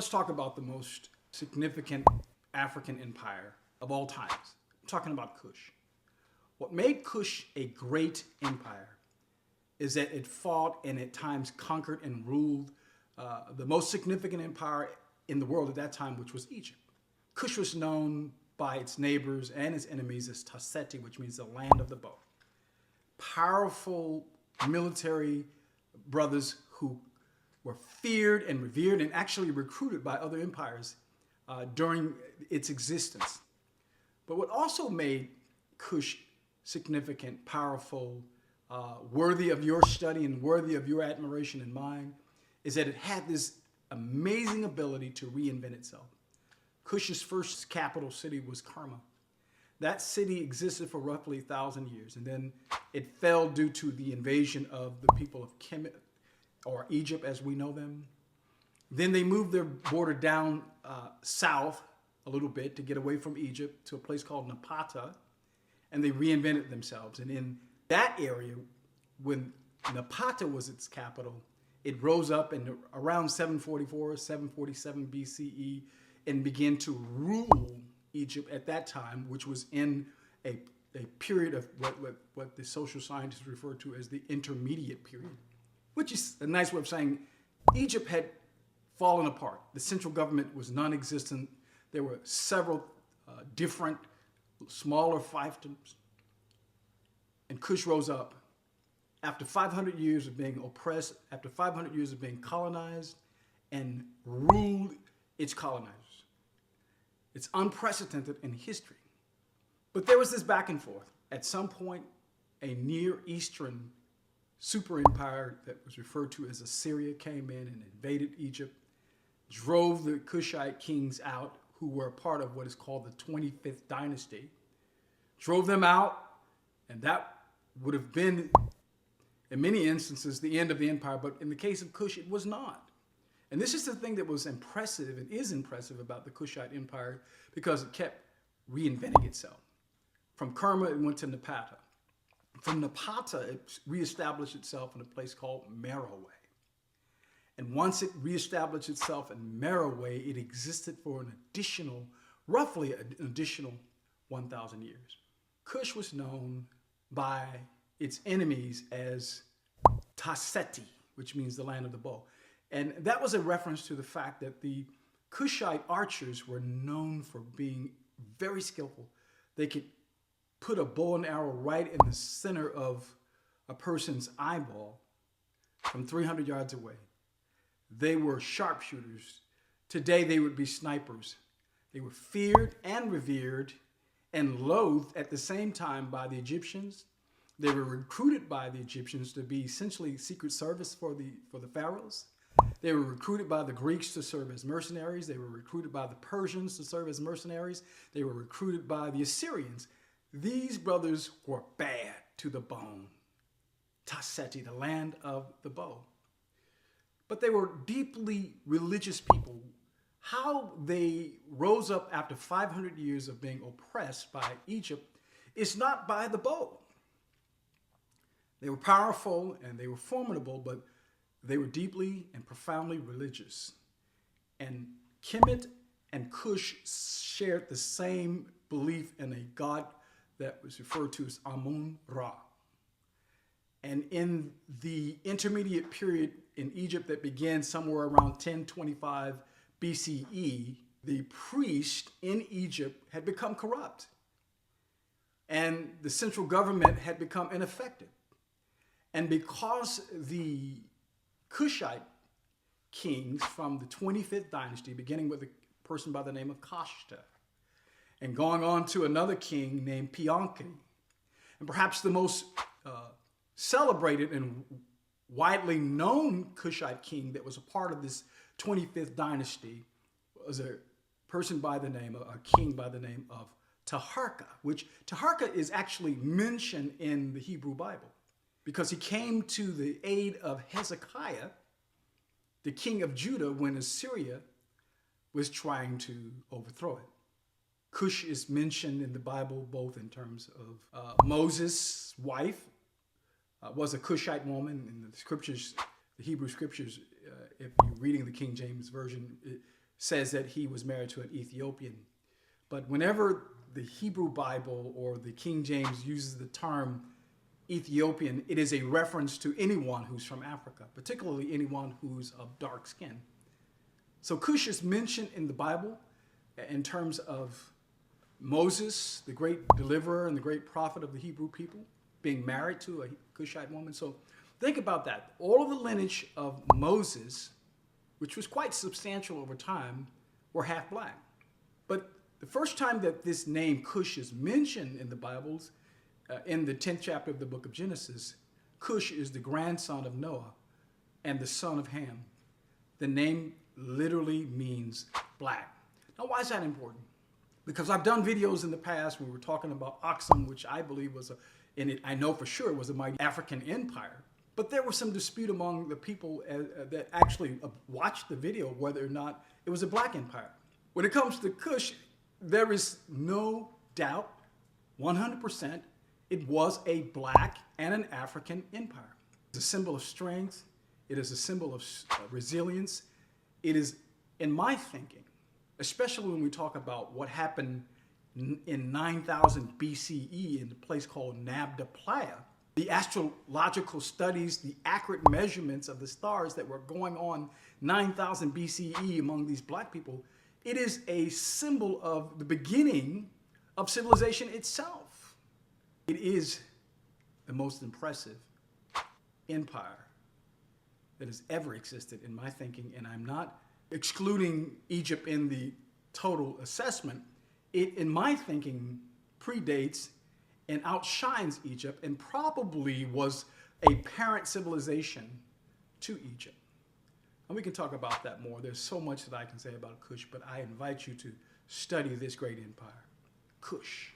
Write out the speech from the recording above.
Let's talk about the most significant African empire of all times. I'm talking about Kush. What made Kush a great empire is that it fought and at times conquered and ruled the most significant empire in the world at that time, which was Egypt. Kush was known by its neighbors and its enemies as Ta Seti, which means the land of the bow. Powerful military brothers who were feared and revered and actually recruited by other empires during its existence. But what also made Kush significant, powerful, worthy of your study and worthy of your admiration and mine is that it had this amazing ability to reinvent itself. Kush's first capital city was Karma. That city existed for roughly 1,000 years, and then it fell due to the invasion of the people of Kemet, or Egypt as we know them. Then they moved their border down south a little bit to get away from Egypt to a place called Napata, and they reinvented themselves. And in that area, when Napata was its capital, it rose up in around 744, 747 BCE and began to rule Egypt at that time, which was in a period of what the social scientists refer to as the intermediate period, which is a nice way of saying Egypt had fallen apart. The central government was non-existent. There were several different smaller fiefdoms. And Kush rose up after 500 years of being oppressed, after 500 years of being colonized, and ruled its colonizers. It's unprecedented in history. But there was this back and forth. At some point, a Near Eastern super empire that was referred to as Assyria came in and invaded Egypt, drove the Kushite kings out, who were a part of what is called the 25th dynasty, drove them out, and that would have been, in many instances, the end of the empire. But in the case of Kush, it was not. And this is the thing that was impressive and is impressive about the Kushite empire, because it kept reinventing itself. From Kerma, it went to Napata. From Napata, it reestablished itself in a place called Meroe. And once it reestablished itself in Meroe, it existed for roughly an additional 1,000 years. Kush was known by its enemies as Ta Seti, which means the land of the bow. And that was a reference to the fact that the Kushite archers were known for being very skillful. They could put a bow and arrow right in the center of a person's eyeball from 300 yards away. They were sharpshooters. Today they would be snipers. They were feared and revered and loathed at the same time by the Egyptians. They were recruited by the Egyptians to be essentially secret service for the pharaohs. They were recruited by the Greeks to serve as mercenaries. They were recruited by the Persians to serve as mercenaries. They were recruited by the Assyrians. These brothers were bad to the bone. Ta Seti, the land of the bow. But they were deeply religious people. How they rose up after 500 years of being oppressed by Egypt is not by the bow. They were powerful and they were formidable, but they were deeply and profoundly religious. And Kemet and Kush shared the same belief in a god that was referred to as Amun-Ra. And in the intermediate period in Egypt that began somewhere around 1025 BCE, the priest in Egypt had become corrupt. And the central government had become ineffective. And because the Kushite kings from the 25th dynasty, beginning with a person by the name of Kashta, and going on to another king named Piankhi, and perhaps the most celebrated and widely known Kushite king that was a part of this 25th dynasty was a person by the name of, a king by the name of Taharka, which Taharka is actually mentioned in the Hebrew Bible because he came to the aid of Hezekiah, the king of Judah, when Assyria was trying to overthrow it. Kush is mentioned in the Bible both in terms of Moses' wife was a Kushite woman. In the scriptures, the Hebrew scriptures, if you're reading the King James Version, it says that he was married to an Ethiopian. But whenever the Hebrew Bible or the King James uses the term Ethiopian, it is a reference to anyone who's from Africa, particularly anyone who's of dark skin. So Kush is mentioned in the Bible in terms of Moses, the great deliverer and the great prophet of the Hebrew people, being married to a Cushite woman. So think about that. All of the lineage of Moses, which was quite substantial over time, were half black. But the first time that this name Kush is mentioned in the Bibles, in the 10th chapter of the book of Genesis, Kush is the grandson of Noah and the son of Ham. The name literally means black. Now, why is that important? Because I've done videos in the past when we were talking about Aksum, which I believe was I know for sure it was a mighty African empire. But there was some dispute among the people that actually watched the video whether or not it was a black empire. When it comes to Kush, there is no doubt, 100%, it was a black and an African empire. It's a symbol of strength. It is a symbol of resilience. It is, in my thinking, especially when we talk about what happened in 9000 BCE in a place called Nabda Playa, the astrological studies, the accurate measurements of the stars that were going on 9000 BCE among these black people, it is a symbol of the beginning of civilization itself. It is the most impressive empire that has ever existed in my thinking, and I'm not excluding Egypt in the total assessment. It, in my thinking, predates and outshines Egypt and probably was a parent civilization to Egypt. And we can talk about that more. There's so much that I can say about Kush, but I invite you to study this great empire, Kush.